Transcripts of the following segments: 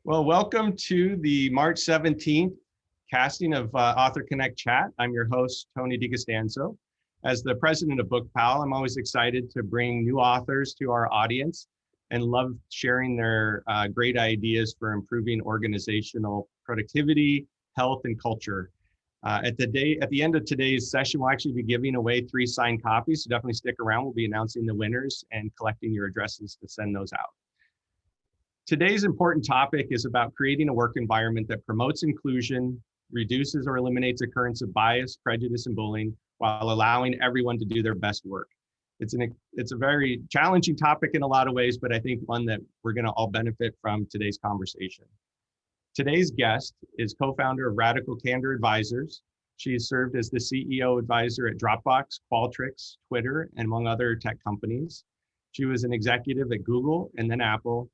Well, welcome to the March 17th casting of AuthorConnect Chat. I'm your host, Tony DiCostanzo. As the president of BookPal, I'm always excited to bring new authors to our audience and love sharing their great ideas for improving organizational productivity, health, and culture. At the end of today's session, we'll actually be giving away 3 signed copies, so definitely stick around. We'll be announcing the winners and collecting your addresses to send those out. Today's important topic is about creating a work environment that promotes inclusion, reduces or eliminates occurrence of bias, prejudice, and bullying, while allowing everyone to do their best work. It's a very challenging topic in a lot of ways, but I think one that we're going to all benefit from today's conversation. Today's guest is co-founder of Radical Candor Advisors. She has served as the CEO advisor at Dropbox, Qualtrics, Twitter, and among other tech companies. She was an executive at Google and then Apple.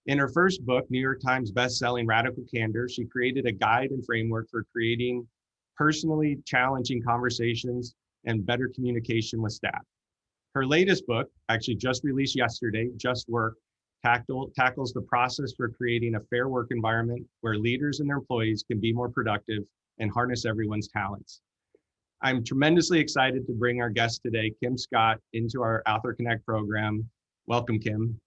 In her first book, New York Times bestselling Radical Candor, she created a guide and framework for creating personally challenging conversations and better communication with staff. Her latest book, actually just released yesterday, Just Work, tackles the process for creating a fair work environment where leaders and their employees can be more productive and harness everyone's talents. I'm tremendously excited to bring our guest today, Kim Scott, into our AuthorConnect program. Welcome, Kim.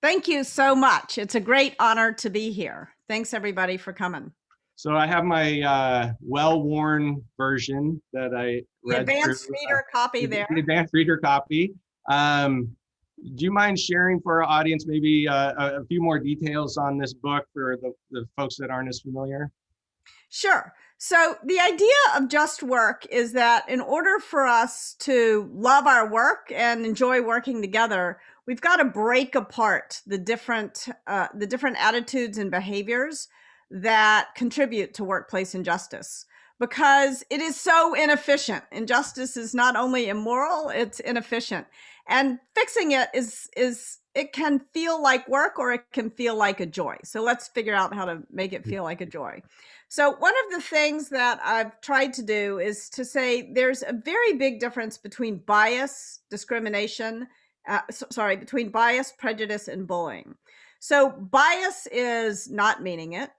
Thank you so much. It's a great honor to be here. Thanks everybody for coming. So I have my well-worn version that I read advanced through, reader copy there. The advanced reader copy. Do you mind sharing for our audience maybe a few more details on this book for the folks that aren't as familiar? Sure. So the idea of Just Work is that in order for us to love our work and enjoy working together, we've got to break apart the different attitudes and behaviors that contribute to workplace injustice, because it is so inefficient. Injustice is not only immoral, it's inefficient. And fixing it it can feel like work or it can feel like a joy. So let's figure out how to make it feel like a joy. So one of the things that I've tried to do is to say there's a very big difference between between bias, prejudice, and bullying. So bias is not meaning it,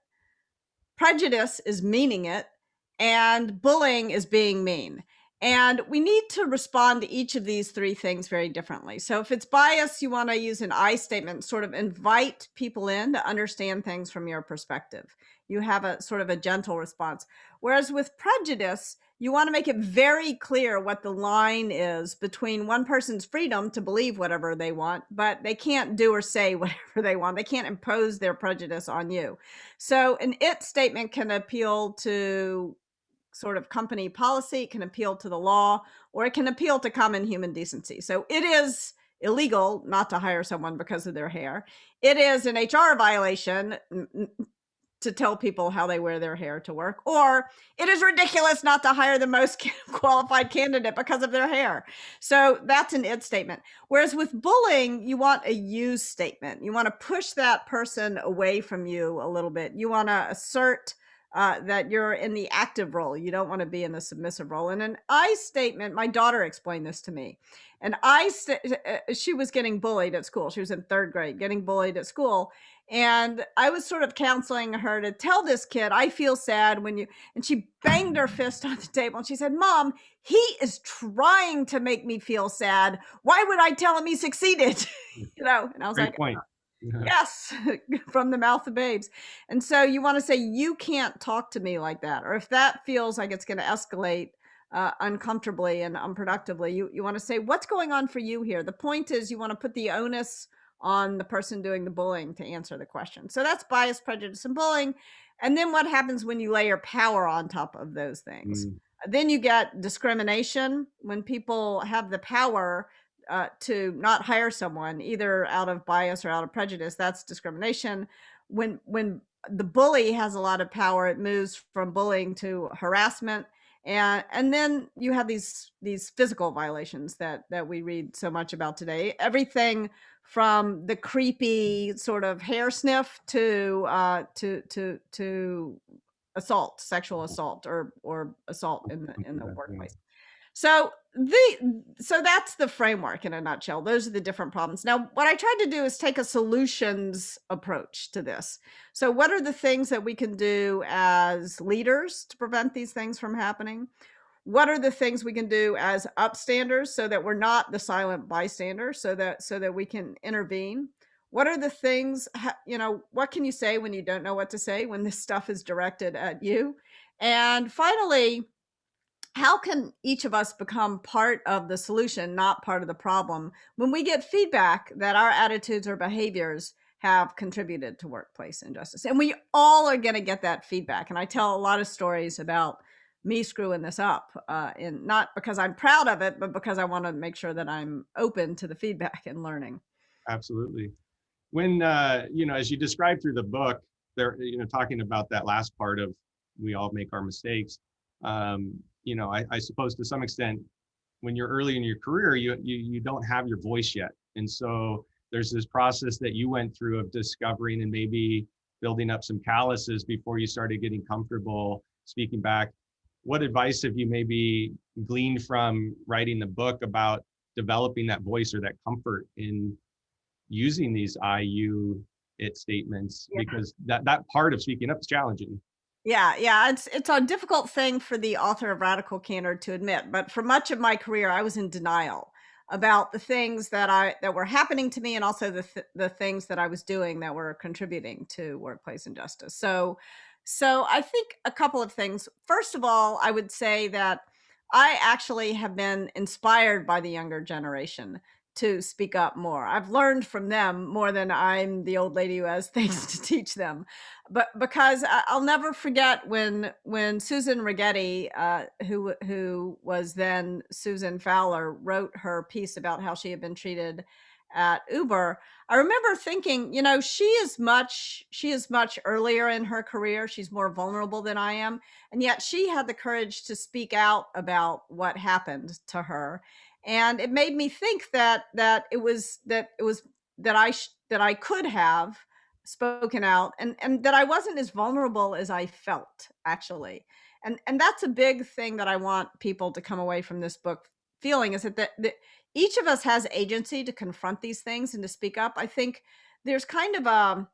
prejudice is meaning it, and bullying is being mean. And we need to respond to each of these 3 things very differently. So if it's bias, you want to use an I statement, sort of invite people in to understand things from your perspective. You have a sort of a gentle response. Whereas with prejudice, you want to make it very clear what the line is between one person's freedom to believe whatever they want, but they can't do or say whatever they want. They can't impose their prejudice on you. So an it statement can appeal to sort of company policy, it can appeal to the law, or it can appeal to common human decency. So it is illegal not to hire someone because of their hair. It is an HR violation to tell people how they wear their hair to work, or it is ridiculous not to hire the most qualified candidate because of their hair. So that's an it statement. Whereas with bullying, you want a you statement. You want to push that person away from you a little bit. You want to assert that you're in the active role. You don't want to be in the submissive role. And an I statement, my daughter explained this to me. And she was getting bullied at school. She was in 3rd grade, getting bullied at school. And I was sort of counseling her to tell this kid, I feel sad when you, and she banged her fist on the table and she said, Mom, he is trying to make me feel sad. Why would I tell him he succeeded? And I was Great point. Yes, from the mouth of babes. And so you want to say, you can't talk to me like that. Or if that feels like it's going to escalate uncomfortably and unproductively, you want to say, what's going on for you here? The point is you want to put the onus on the person doing the bullying to answer the question. So that's bias, prejudice, and bullying. And then what happens when you layer power on top of those things? Then you get discrimination, when people have the power to not hire someone either out of bias or out of prejudice. That's discrimination. When the bully has a lot of power, it moves from bullying to harassment. And then you have these physical violations that we read so much about today. Everything from the creepy sort of hair sniff to assault, sexual assault, or assault in the workplace. So that's the framework in a nutshell. Those are the different problems. Now, what I tried to do is take a solutions approach to this. So what are the things that we can do as leaders to prevent these things from happening? What are the things we can do as upstanders so that we're not the silent bystander, so that we can intervene? What are the things, what can you say when you don't know what to say when this stuff is directed at you? And finally, how can each of us become part of the solution, not part of the problem, when we get feedback that our attitudes or behaviors have contributed to workplace injustice? And we all are going to get that feedback. And I tell a lot of stories about me screwing this up, and not because I'm proud of it, but because I want to make sure that I'm open to the feedback and learning. Absolutely. When, as you described through the book, there, talking about that last part of we all make our mistakes, I suppose to some extent, when you're early in your career, you don't have your voice yet. And so there's this process that you went through of discovering and maybe building up some calluses before you started getting comfortable speaking back. What advice have you maybe gleaned from writing the book about developing that voice or that comfort in using these I, you, it statements? Yeah. Because that part of speaking up is challenging. Yeah. It's a difficult thing for the author of Radical Candor to admit, but for much of my career, I was in denial about the things that were happening to me, and also the things that I was doing that were contributing to workplace injustice. So I think a couple of things. First of all, I would say that I actually have been inspired by the younger generation to speak up more. I've learned from them more than I'm the old lady who has things to teach them. But because I'll never forget when Susan Rigetti, who was then Susan Fowler, wrote her piece about how she had been treated at Uber. I remember thinking, she is much earlier in her career. She's more vulnerable than I am, and yet she had the courage to speak out about what happened to her. And it made me think that I could have spoken out, and that I wasn't as vulnerable as I felt, actually. And that's a big thing that I want people to come away from this book feeling, is that each of us has agency to confront these things and to speak up. I think there's kind of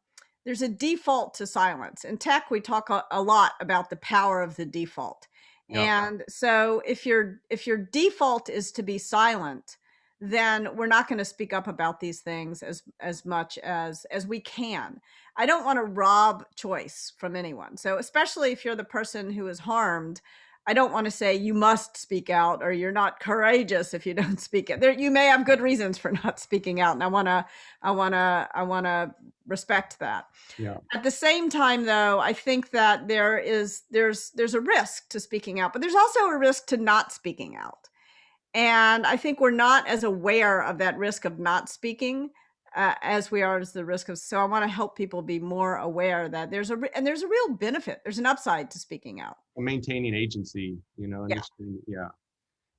there's a default to silence. In tech, we talk a lot about the power of the default. Yeah. And so if your default is to be silent, then we're not going to speak up about these things as much as we can. I don't want to rob choice from anyone. So especially if you're the person who is harmed, I don't want to say you must speak out, or you're not courageous if you don't speak it. You may have good reasons for not speaking out, and I want to respect that. Yeah. At the same time, though, I think that there's a risk to speaking out, but there's also a risk to not speaking out. And I think we're not as aware of that risk of not speaking as we are as the risk of. So I want to help people be more aware that there's a real benefit. There's an upside to speaking out. Maintaining agency, Yeah.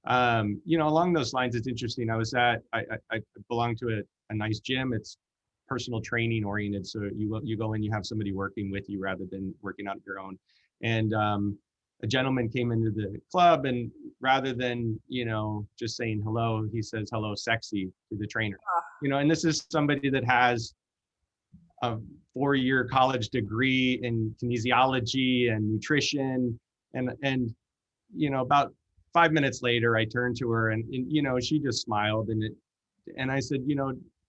Yeah. Along those lines, it's interesting. I belong to a nice gym. It's personal training oriented. So you go in, you have somebody working with you rather than working out your own. And a gentleman came into the club, and rather than, just saying hello, he says, "Hello, sexy," to the trainer. And this is somebody that has a 4-year college degree in kinesiology and nutrition. And about 5 minutes later, I turned to her and she just smiled, and I said,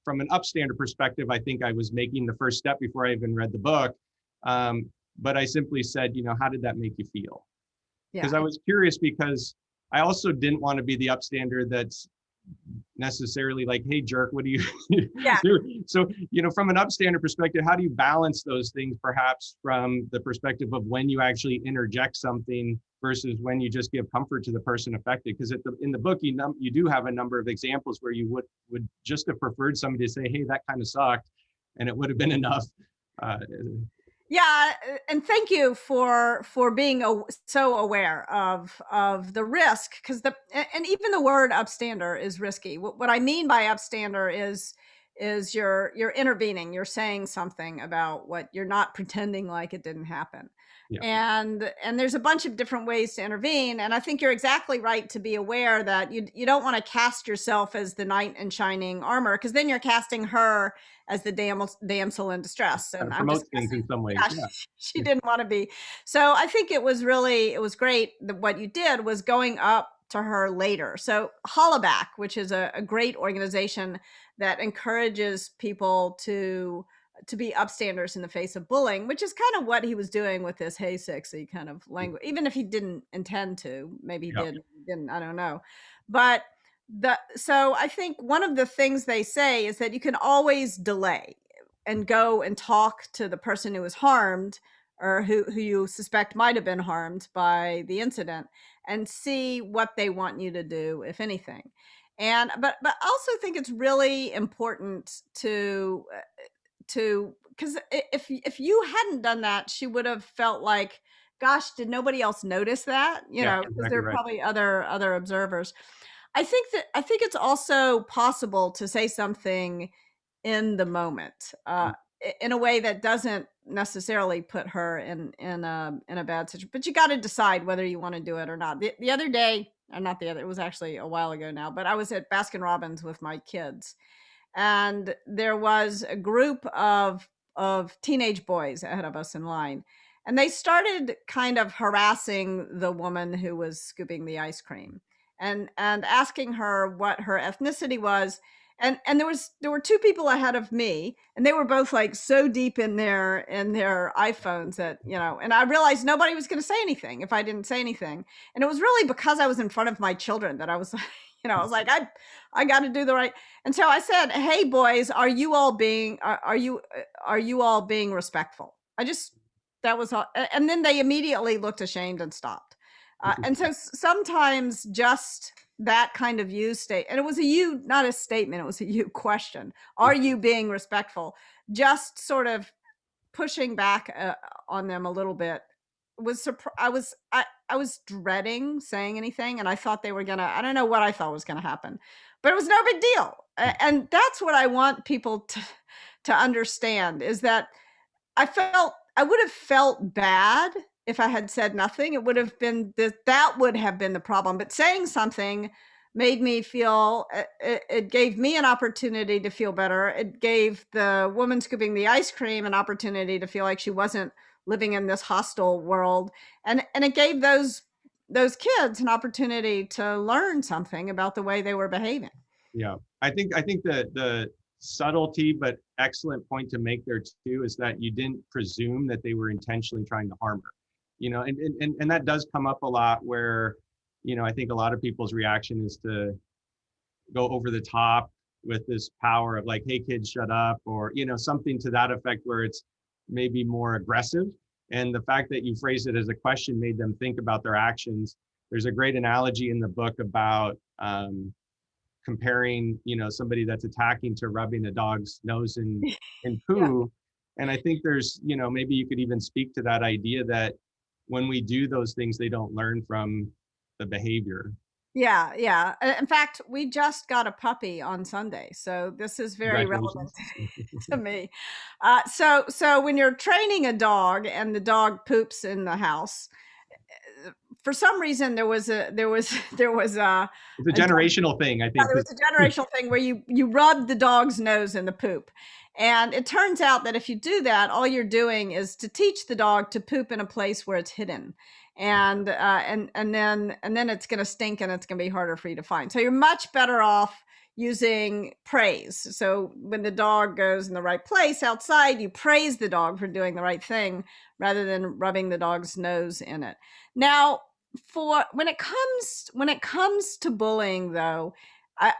from an upstander perspective, I think I was making the first step before I even read the book. But I simply said, how did that make you feel? Because I was curious, because I also didn't want to be the upstander that's necessarily like, "Hey, jerk, what do you do?" So, from an upstander perspective, how do you balance those things, perhaps from the perspective of when you actually interject something versus when you just give comfort to the person affected? Because in the book, you do have a number of examples where you would just have preferred somebody to say, "Hey, that kind of sucked," and it would have been enough. Yeah, and thank you for being so aware of the risk, because and even the word upstander is risky. What I mean by upstander is is you're intervening, you're saying something about what, you're not pretending like it didn't happen. Yeah. And there's a bunch of different ways to intervene, and I think you're exactly right to be aware that you don't want to cast yourself as the knight in shining armor, because then you're casting her as the damsel in distress. Kind And of I'm just promotes things in guessing, some ways. yeah, Yeah. she didn't want to be. So I think it was great that what you did was going up to her later. So Hollaback, which is a great organization that encourages people to be upstanders in the face of bullying, which is kind of what he was doing with this "hey sexy" kind of language, even if he didn't intend to. Maybe he Yeah. did, didn't, I don't know. But so I think one of the things they say is that you can always delay and go and talk to the person who was harmed, or who you suspect might have been harmed by the incident, and see what they want you to do, if anything. And but I also think it's really important to because if you hadn't done that, she would have felt like, gosh, did nobody else notice that? Yeah, Because exactly there are right. probably other observers. I think it's also possible to say something in the moment, Mm. in a way that doesn't necessarily put her in a bad situation. But you got to decide whether you want to do it or not. The other day, or not the other, it was actually a while ago now, but I was at Baskin Robbins with my kids, and there was a group of teenage boys ahead of us in line, and they started kind of harassing the woman who was scooping the ice cream, and asking her what her ethnicity was. And there were two people ahead of me, and they were both like so deep in their iPhones that, and I realized nobody was going to say anything if I didn't say anything. And it was really because I was in front of my children that I was I was like, I got to do the right. And so I said, "Hey boys, are you all being respectful?" I just That was all. And then they immediately looked ashamed and stopped. And so sometimes just that kind of you state, and it was a you, not a statement, it was a you question. Are you being respectful? Just sort of pushing back on them a little bit was I was dreading saying anything, and I thought they were gonna, I don't know what I thought was gonna happen, but it was no big deal. And that's what I want people to understand, is that I would have felt bad if I had said nothing. It would have been that would have been the problem. But saying something made me feel, it gave me an opportunity to feel better. It gave the woman scooping the ice cream an opportunity to feel like she wasn't living in this hostile world. And it gave those kids an opportunity to learn something about the way they were behaving. Yeah, I think the subtlety but excellent point to make there too is that you didn't presume that they were intentionally trying to harm her. And that does come up a lot where, I think a lot of people's reaction is to go over the top with this power of like, "Hey kids, shut up," or something to that effect, where it's maybe more aggressive. And the fact that you phrased it as a question made them think about their actions. There's a great analogy in the book about comparing, somebody that's attacking to rubbing a dog's nose in Yeah. poo. And I think there's, maybe you could even speak to that idea that when we do those things, they don't learn from the behavior. Yeah, yeah. In fact, we just got a puppy on Sunday, so this is very relevant Congratulations. to me. So when you're training a dog and the dog poops in the house, for some reason there was It's a a generational thing, I yeah, think. there was a generational thing where you rub the dog's nose in the poop. And it turns out that if you do that, all you're doing is to teach the dog to poop in a place where it's hidden. And then it's going to stink, and it's going to be harder for you to find. So you're much better off using praise. So when the dog goes in the right place outside, you praise the dog for doing the right thing rather than rubbing the dog's nose in it. Now, for when it comes to bullying, though,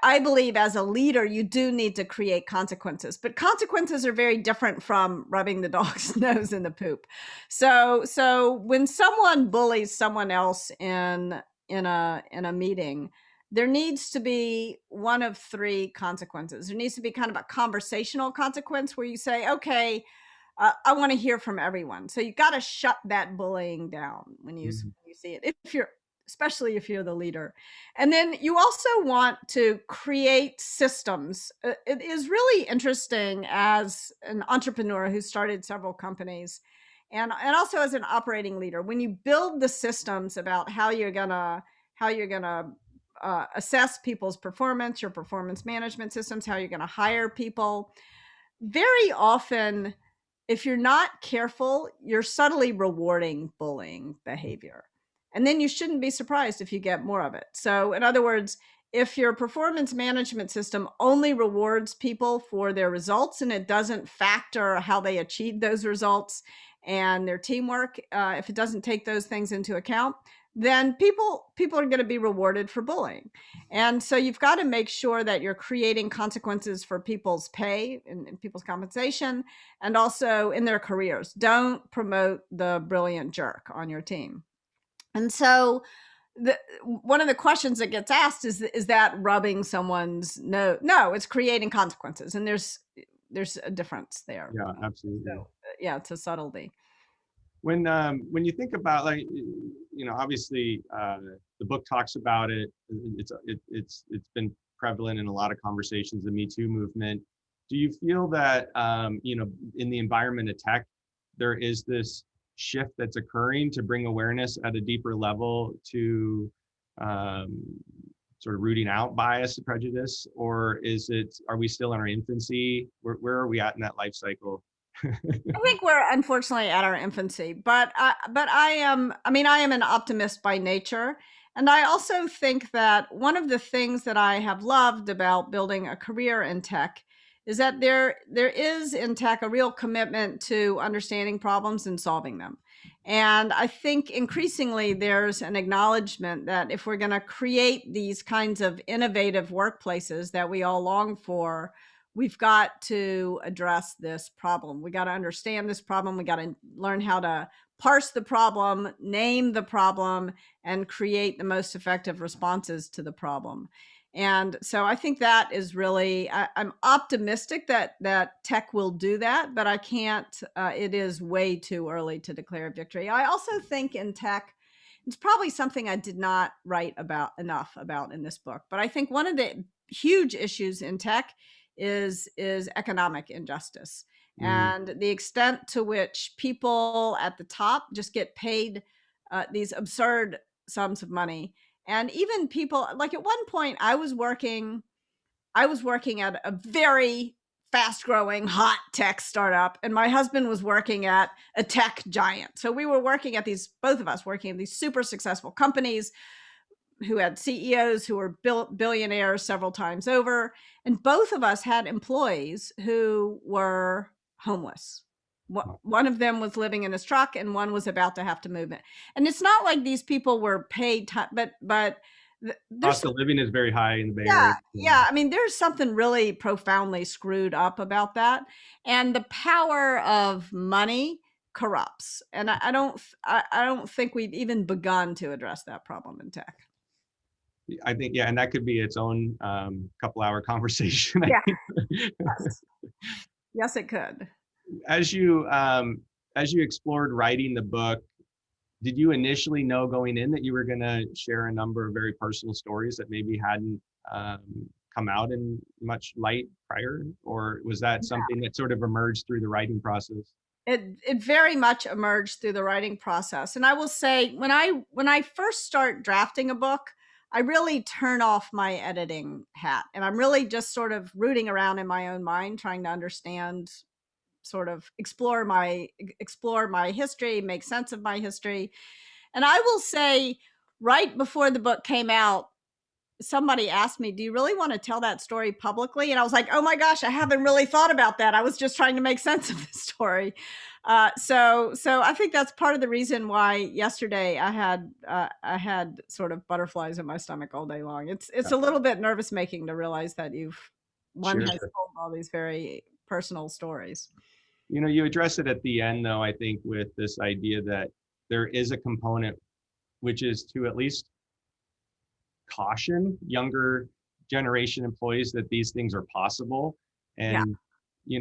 I believe as a leader, you do need to create consequences, but consequences are very different from rubbing the dog's nose in the poop. So when someone bullies someone else in a meeting, there needs to be one of three consequences. There needs to be kind of a conversational consequence where you say, "Okay, I want to hear from everyone." So you got to shut that bullying down when you Mhm. see it. If you're especially if you're the leader. And then you also want to create systems. It is really interesting as an entrepreneur who started several companies and also as an operating leader, when you build the systems about how you're gonna assess people's performance, your performance management systems, how you're going to hire people. Very often, if you're not careful, you're subtly rewarding bullying behavior. And then you shouldn't be surprised if you get more of it. So, in other words, if your performance management system only rewards people for their results and it doesn't factor how they achieve those results and their teamwork, if it doesn't take those things into account, then people are going to be rewarded for bullying. And so you've got to make sure that you're creating consequences for people's pay and people's compensation and also in their careers. Don't promote the brilliant jerk on your team. And so one of the questions that gets asked is that rubbing someone's nose? No, it's creating consequences. And there's a difference there. Yeah, absolutely. So, yeah, it's a subtlety. When you think about, like, obviously the book talks about it. It's been prevalent in a lot of conversations, the Me Too movement. Do you feel that in the environment of tech, there is this shift that's occurring to bring awareness at a deeper level to sort of rooting out bias and prejudice, or are we still in our infancy? Where are we at in that life cycle? I think we're unfortunately at our infancy, but I am an optimist by nature. And I also think that one of the things that I have loved about building a career in tech is that there is in tech a real commitment to understanding problems and solving them. And I think increasingly there's an acknowledgement that if we're going to create these kinds of innovative workplaces that we all long for, we've got to address this problem. We got to understand this problem. We got to learn how to parse the problem, name the problem, and create the most effective responses to the problem. And so I think that is really, I'm optimistic that tech will do that, but I can't, it is way too early to declare victory. I also think in tech, it's probably something I did not write enough about in this book, but I think one of the huge issues in tech is economic injustice and the extent to which people at the top just get paid these absurd sums of money. And even people, like at one point I was working at a very fast growing hot tech startup, and my husband was working at a tech giant. So we were working at both of us working at these super successful companies who had CEOs who were billionaires several times over. And both of us had employees who were homeless. One of them was living in his truck and one was about to have to move it. And it's not like these people were paid, but cost of living is very high in the Bay Area. Yeah. I mean, there's something really profoundly screwed up about that. And the power of money corrupts. And I don't think we've even begun to address that problem in tech. I think, yeah, and that could be its own couple-hour conversation. Yeah. Yes, it could. As you explored writing the book, did you initially know going in that you were going to share a number of very personal stories that maybe hadn't come out in much light prior, or was that something that sort of emerged through the writing process? It very much emerged through the writing process. And I will say, when I first start drafting a book, I really turn off my editing hat and I'm really just sort of rooting around in my own mind, trying to understand, sort of explore my history, make sense of my history. And I will say, right before the book came out, somebody asked me, do you really want to tell that story publicly? And I was like, oh my gosh, I haven't really thought about that. I was just trying to make sense of the story. So I think that's part of the reason why yesterday I had sort of butterflies in my stomach all day long. It's a little bit nervous making to realize that one has told all these very personal stories. You address it at the end, though, I think, with this idea that there is a component which is to at least caution younger generation employees that these things are possible. And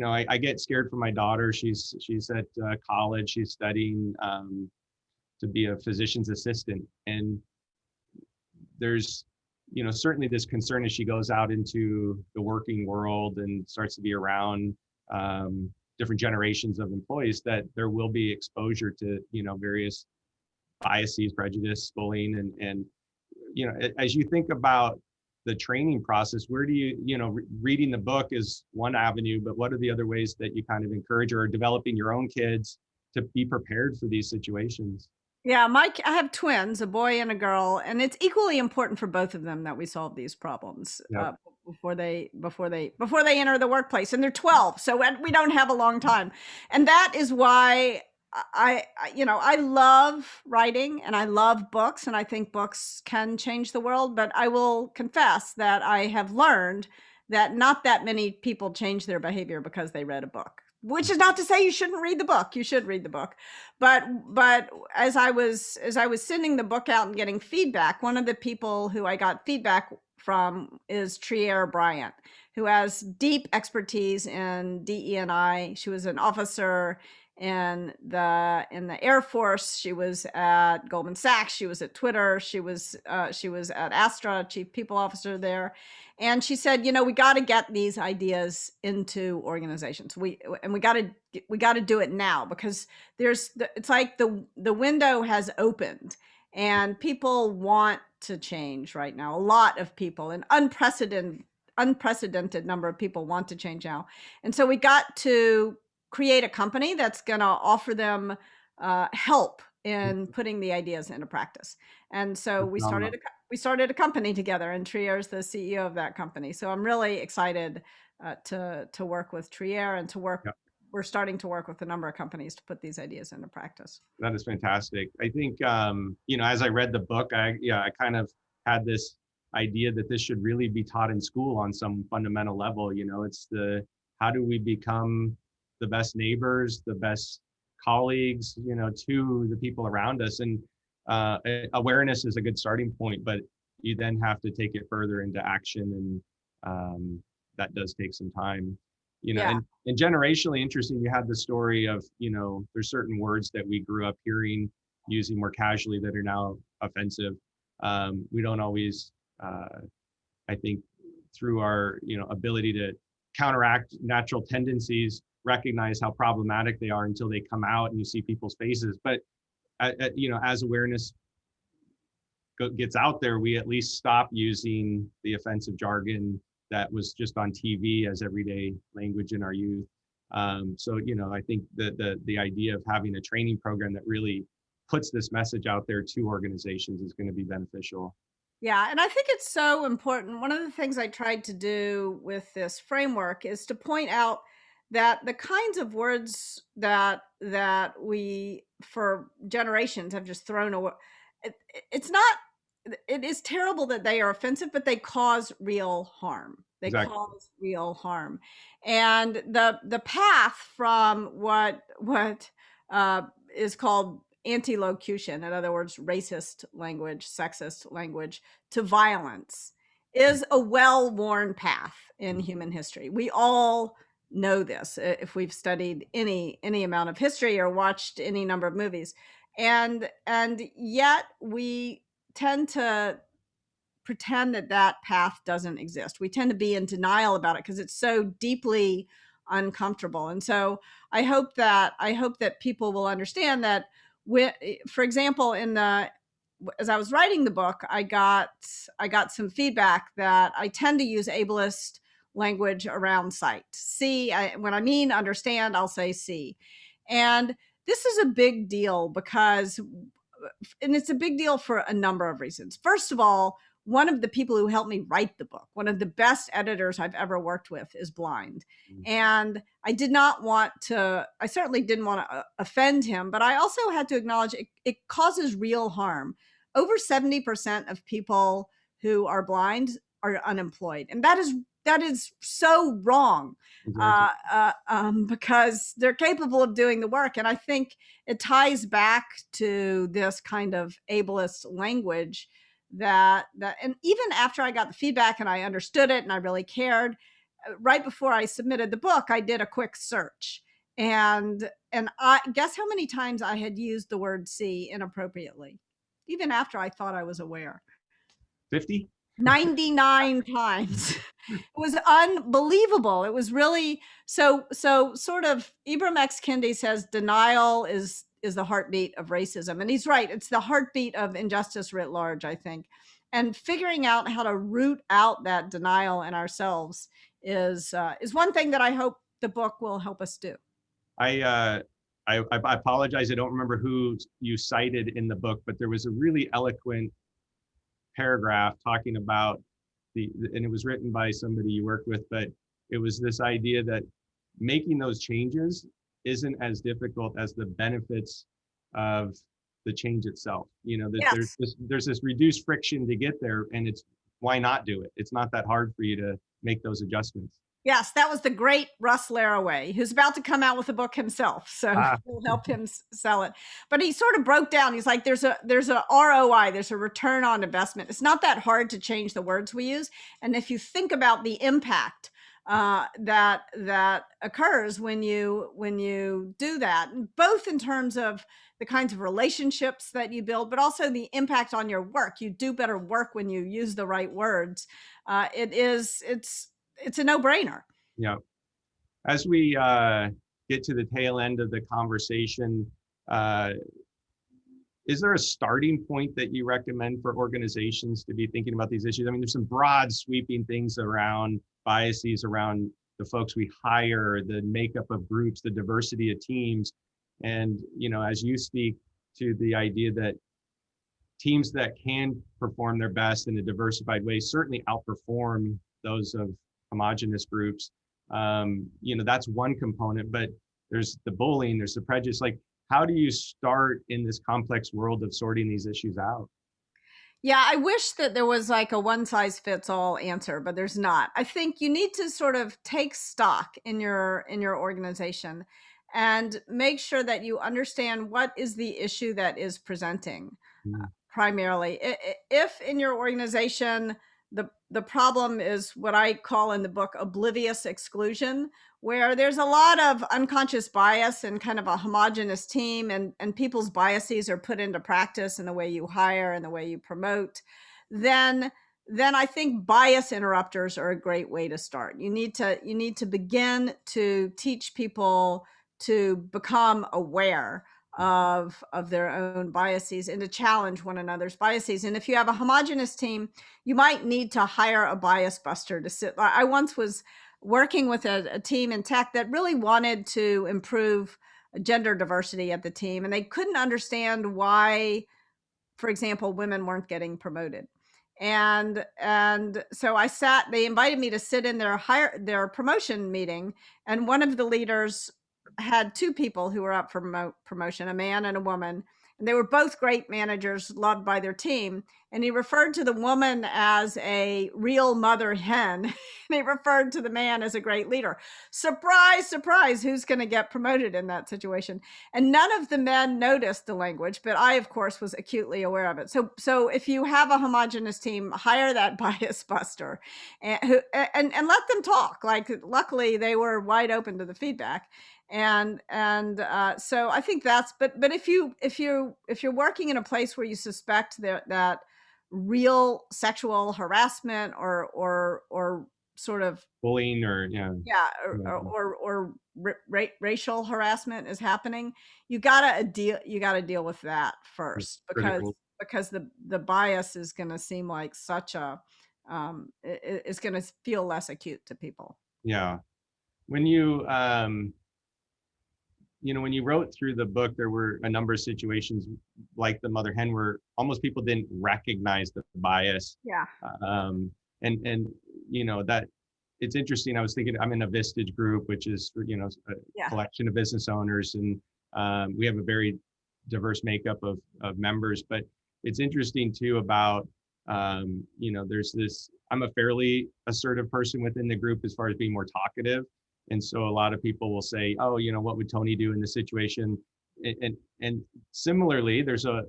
I get scared for my daughter. She's at college. She's studying to be a physician's assistant, and there's, certainly this concern as she goes out into the working world and starts to be around different generations of employees, that there will be exposure to, various biases, prejudice, bullying, and as you think about the training process, where do reading the book is one avenue, but what are the other ways that you kind of encourage or developing your own kids to be prepared for these situations? Yeah, I have twins, a boy and a girl, and it's equally important for both of them that we solve these problems Yep. before they enter the workplace. And they're 12, so we don't have a long time. And that is why I love writing and I love books, and I think books can change the world. But I will confess that I have learned that not that many people change their behavior because they read a book. Which is not to say you shouldn't read the book. You should read the book. But as I was sending the book out and getting feedback, one of the people who I got feedback from is Trier Bryant, who has deep expertise in DE&I. She was an officer in the Air Force. She was at Goldman Sachs. She was at Twitter. She was at Astra, chief people officer there. And she said, we got to get these ideas into organizations. We got to do it now, because it's like the window has opened and people want to change right now. A lot of people, an unprecedented number of people want to change now. And so we got to create a company that's going to offer them help in putting the ideas into practice. And so we started a company together, and Trier is the CEO of that company. So I'm really excited to work with Trier and to work. Yep. We're starting to work with a number of companies to put these ideas into practice. That is fantastic. I think, as I read the book, I kind of had this idea that this should really be taught in school on some fundamental level. It's how do we become the best neighbors, the best colleagues, to the people around us. And awareness is a good starting point, but you then have to take it further into action, and that does take some time. And generationally interesting, you had the story of, there's certain words that we grew up hearing, using more casually, that are now offensive. We don't always, I think, through our, ability to counteract natural tendencies, recognize how problematic they are until they come out and you see people's faces. But, as awareness gets out there, we at least stop using the offensive jargon that was just on TV as everyday language in our youth. So, I think the idea of having a training program that really puts this message out there to organizations is going to be beneficial. Yeah, and I think it's so important. One of the things I tried to do with this framework is to point out that the kinds of words that we for generations have just thrown away, it's not, it is terrible that they are offensive, but they cause real harm. They Exactly. cause real harm. And the path from what is called anti-locution, in other words, racist language, sexist language, to violence, is a well-worn path in human history. We all know this if we've studied any amount of history or watched any number of movies. And yet we tend to pretend that path doesn't exist. We tend to be in denial about it because it's so deeply uncomfortable. And so I hope that people will understand that for example, as I was writing the book, I got some feedback that I tend to use ableist language around sight. When I mean understand, I'll say see. And this is a big deal because, and it's a big deal for a number of reasons. First of all, one of the people who helped me write the book, one of the best editors I've ever worked with, is blind. And I certainly didn't want to offend him, but I also had to acknowledge it causes real harm. Over 70% of people who are blind are unemployed. And that is so wrong. Exactly. Because they're capable of doing the work. And I think it ties back to this kind of ableist language that and even after I got the feedback and I understood it and I really cared, right before I submitted the book, I did a quick search, and I guess how many times I had used the word see inappropriately, even after I thought I was aware. 50? 99 times. It was unbelievable. It was really so sort of Ibram X. Kendi says denial is the heartbeat of racism. And he's right. It's the heartbeat of injustice writ large, I think. And figuring out how to root out that denial in ourselves is one thing that I hope the book will help us do. I apologize. I don't remember who you cited in the book, but there was a really eloquent paragraph talking about and it was written by somebody you worked with, but it was this idea that making those changes isn't as difficult as the benefits of the change itself. You know, that Yes. there's this reduced friction to get there, and it's why not do it? It's not that hard for you to make those adjustments. Yes, that was the great Russ Laraway, who's about to come out with a book himself. So we'll help him sell it. But he sort of broke down. He's like, there's a ROI, there's a return on investment. It's not that hard to change the words we use. And if you think about the impact that occurs when you do that, both in terms of the kinds of relationships that you build, but also the impact on your work. You do better work when you use the right words. It's a no-brainer. Yeah. As we get to the tail end of the conversation, is there a starting point that you recommend for organizations to be thinking about these issues? I mean, there's some broad sweeping things around biases around the folks we hire, the makeup of groups, the diversity of teams. And, you know, as you speak to the idea that teams that can perform their best in a diversified way certainly outperform those of homogenous groups. You know, that's one component, but there's the bullying, there's the prejudice. Like, how do you start in this complex world of sorting these issues out? Yeah, I wish that there was like a one size fits all answer, but there's not. I think you need to sort of take stock in your organization and make sure that you understand what is the issue that is presenting primarily. If in your organization the problem is what I call in the book oblivious exclusion, where there's a lot of unconscious bias and kind of a homogenous team, and people's biases are put into practice in the way you hire and the way you promote, then I think bias interrupters are a great way to start. You need to begin to teach people to become aware of their own biases and to challenge one another's biases. And if you have a homogenous team, you might need to hire a bias buster to sit. I once was working with a team in tech that really wanted to improve gender diversity at the team, and they couldn't understand why, for example, women weren't getting promoted. And so they invited me to sit in their promotion meeting, and one of the leaders had two people who were up for promotion, a man and a woman, and they were both great managers, loved by their team. And he referred to the woman as a real mother hen, and he referred to the man as a great leader. Surprise, surprise, who's going to get promoted in that situation? And none of the men noticed the language, but I, of course, was acutely aware of it. So if you have a homogenous team, hire that bias buster and let them talk. Like, luckily, they were wide open to the feedback. And so I think that's, but if you're working in a place where you suspect that real sexual harassment or sort of Bullying or racial harassment is happening, you gotta deal with that first, because the bias is going to seem like such a it's going to feel less acute to people. Yeah. When you you know, when you wrote through the book, there were a number of situations like the mother hen where almost people didn't recognize the bias. Yeah. And you know, that it's interesting. I was thinking, I'm in a Vistage group, which is, you know, a collection of business owners, and we have a very diverse makeup of members. But it's interesting too about, you know, there's this, I'm a fairly assertive person within the group as far as being more talkative. And so a lot of people will say, oh, you know, what would Tony do in this situation? And similarly, there's a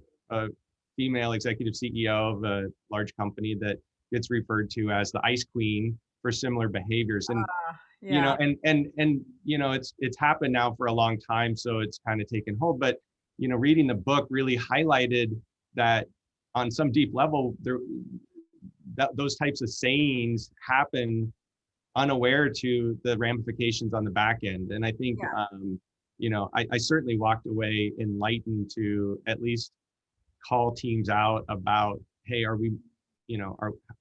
female executive CEO of a large company that gets referred to as the ice queen for similar behaviors. And, you know, and, you know, it's happened now for a long time, so it's kind of taken hold. But, you know, reading the book really highlighted that on some deep level, those types of sayings happen unaware to the ramifications on the back end. And I think, Yeah. I certainly walked away enlightened to at least call teams out about, hey, are we,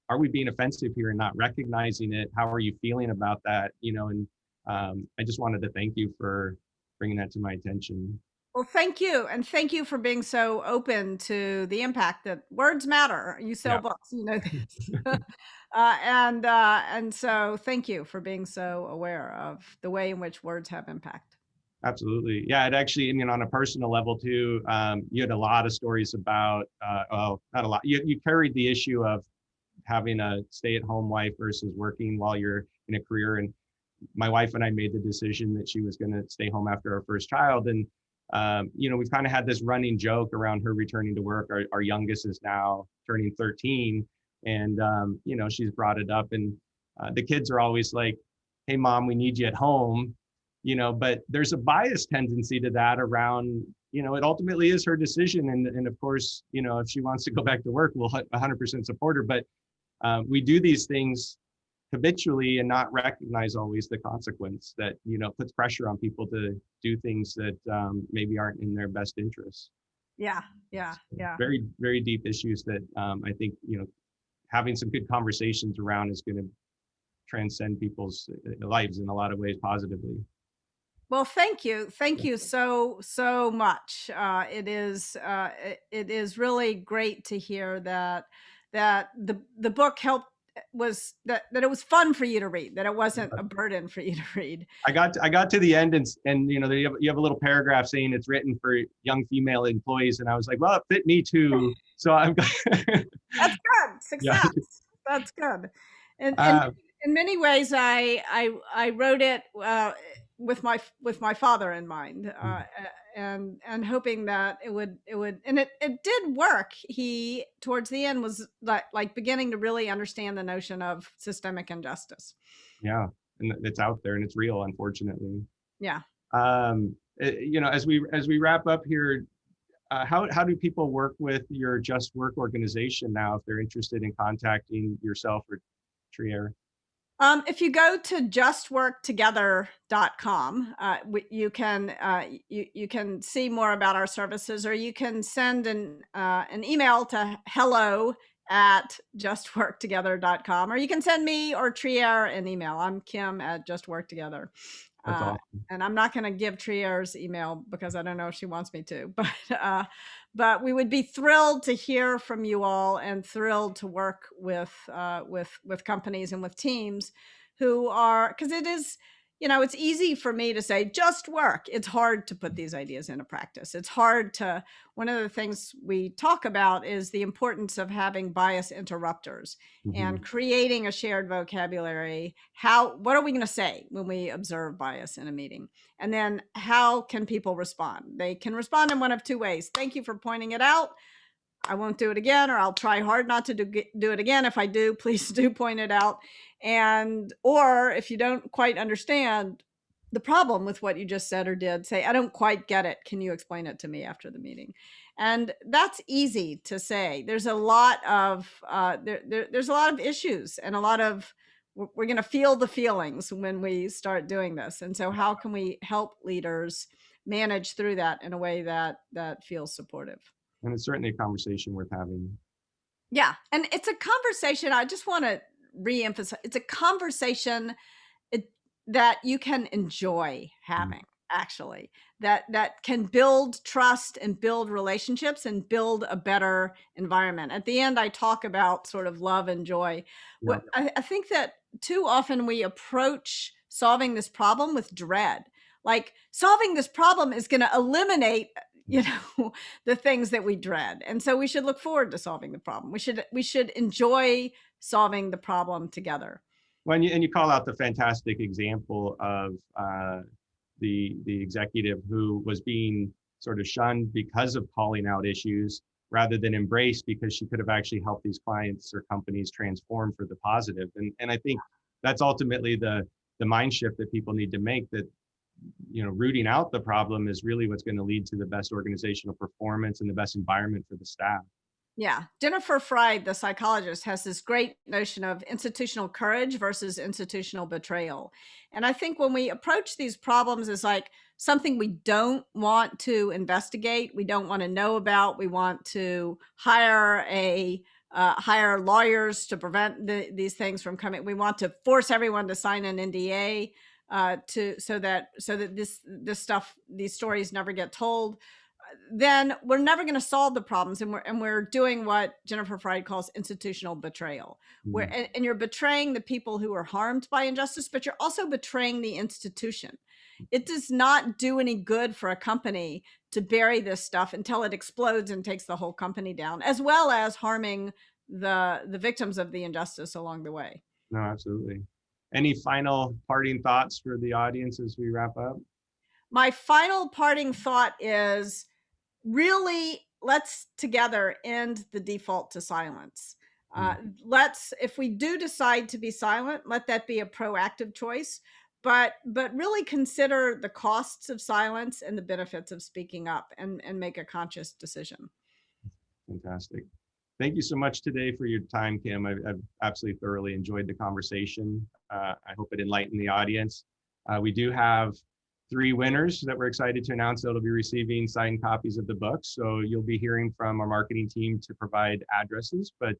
are we being offensive here and not recognizing it? How are you feeling about that? And I just wanted to thank you for bringing that to my attention. Well, thank you. And thank you for being so open to the impact that words matter. You sell Yeah, books, you know this. And so thank you for being so aware of the way in which words have impact. absolutely. Yeah, it actually, on a personal level too, you had a lot of stories about, not a lot, you carried the issue of having a stay-at-home wife versus working while you're in a career. And my wife and I made the decision that she was going to stay home after our first child. And, we've kind of had this running joke around her returning to work. Our youngest is now turning 13. And, she's brought it up. And the kids are always like, hey, mom, we need you at home. But there's a bias tendency to that around, it ultimately is her decision. And of course, if she wants to go back to work, we'll 100% support her. But we do these things habitually and not recognize always the consequence that, puts pressure on people to do things that maybe aren't in their best interests. Yeah. Yeah. Yeah. Very, very deep issues that I think, having some good conversations around is going to transcend people's lives in a lot of ways positively. Well, thank you. Thank you so much. It is really great to hear that the book helped was that it was fun for you to read, that it wasn't a burden for you to read. I got to the end and you have a little paragraph saying it's written for young female employees, and I was like, well, it fit me too. So I'm That's good. Success. yeah. That's good. And Uh, in many ways, I wrote it with my father in mind, and hoping that it would, and it did work. He towards the end was like beginning to really understand the notion of systemic injustice. yeah, and it's out there and it's real, unfortunately. Yeah. As we wrap up here, how do people work with your Just Work organization now if they're interested in contacting yourself or Trier? If you go to justworktogether.com, you can see more about our services, or you can send an email to hello@justworktogether.com, or you can send me or Trier an email. I'm Kim at Just Work Together. That's awesome. And I'm not going to give Trier's email because I don't know if she wants me to, but we would be thrilled to hear from you all and thrilled to work with companies and with teams who are, because it is, it's easy for me to say just work. It's hard to put these ideas into practice. It's hard to, one of the things we talk about is the importance of having bias interrupters and creating a shared vocabulary. What are we going to say when we observe bias in a meeting? And then how can people respond? They can respond in one of two ways. Thank you for pointing it out. I won't do it again, or I'll try hard not to do it again. If I do, please do point it out. Or if you don't quite understand the problem with what you just said or did, say, I don't quite get it. Can you explain it to me after the meeting? And that's easy to say. There's a lot of there's a lot of issues, and a lot of, we're going to feel the feelings when we start doing this. And so how can we help leaders manage through that in a way that feels supportive? And it's certainly a conversation worth having. Yeah. And it's a conversation. I just want to reemphasize, it's a conversation that you can enjoy having, actually, that can build trust and build relationships and build a better environment. At the end, I talk about sort of love and joy. Yeah. I think that too often we approach solving this problem with dread. Like, solving this problem is going to eliminate the things that we dread. And so we should look forward to solving the problem. We should enjoy solving the problem together. Well, and you call out the fantastic example of the executive who was being sort of shunned because of calling out issues rather than embraced because she could have actually helped these clients or companies transform for the positive. And I think that's ultimately the mind shift that people need to make, that rooting out the problem is really what's going to lead to the best organizational performance and the best environment for the staff. Yeah. Jennifer Fried, the psychologist, has this great notion of institutional courage versus institutional betrayal. And I think when we approach these problems as like something we don't want to investigate, we don't want to know about, we want to hire lawyers to prevent these things from coming. We want to force everyone to sign an NDA so that these stories never get told, then we're never going to solve the problems, and we're doing what Jennifer Fried calls institutional betrayal, where Mm. and you're betraying the people who are harmed by injustice, but you're also betraying the institution. It does not do any good for a company to bury this stuff until it explodes and takes the whole company down, as well as harming the victims of the injustice along the way. No, absolutely. Any final parting thoughts for the audience as we wrap up? My final parting thought is, really, let's together end the default to silence. Mm. If we do decide to be silent, let that be a proactive choice, but really consider the costs of silence and the benefits of speaking up, and make a conscious decision. Fantastic. Thank you so much today for your time, Kim. I've absolutely thoroughly enjoyed the conversation. I hope it enlightened the audience. We do have 3 winners that we're excited to announce that'll be receiving signed copies of the book. So you'll be hearing from our marketing team to provide addresses, but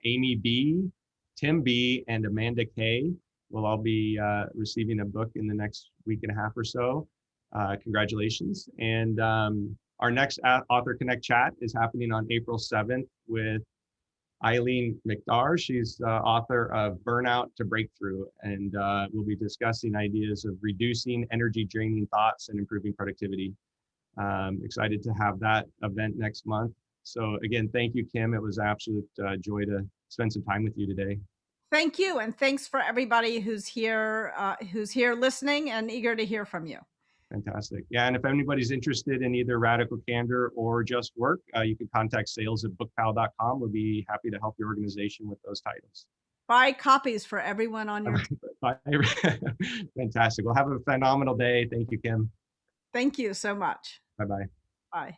Amy B, Tim B, and Amanda K will all be receiving a book in the next week and a half or so. Congratulations. And our next AuthorConnect Chat is happening on April 7th with Eileen McDarr. She's the author of Burnout to Breakthrough, and we'll be discussing ideas of reducing energy draining thoughts and improving productivity. Excited to have that event next month. So again, thank you, Kim. It was an absolute joy to spend some time with you today. Thank you, and thanks for everybody who's here listening and eager to hear from you. Fantastic. Yeah, and if anybody's interested in either Radical Candor or Just Work, you can contact sales@bookpal.com. We'll be happy to help your organization with those titles. Buy copies for everyone on your team. Fantastic. Well, have a phenomenal day. Thank you, Kim. Thank you so much. Bye-bye. Bye.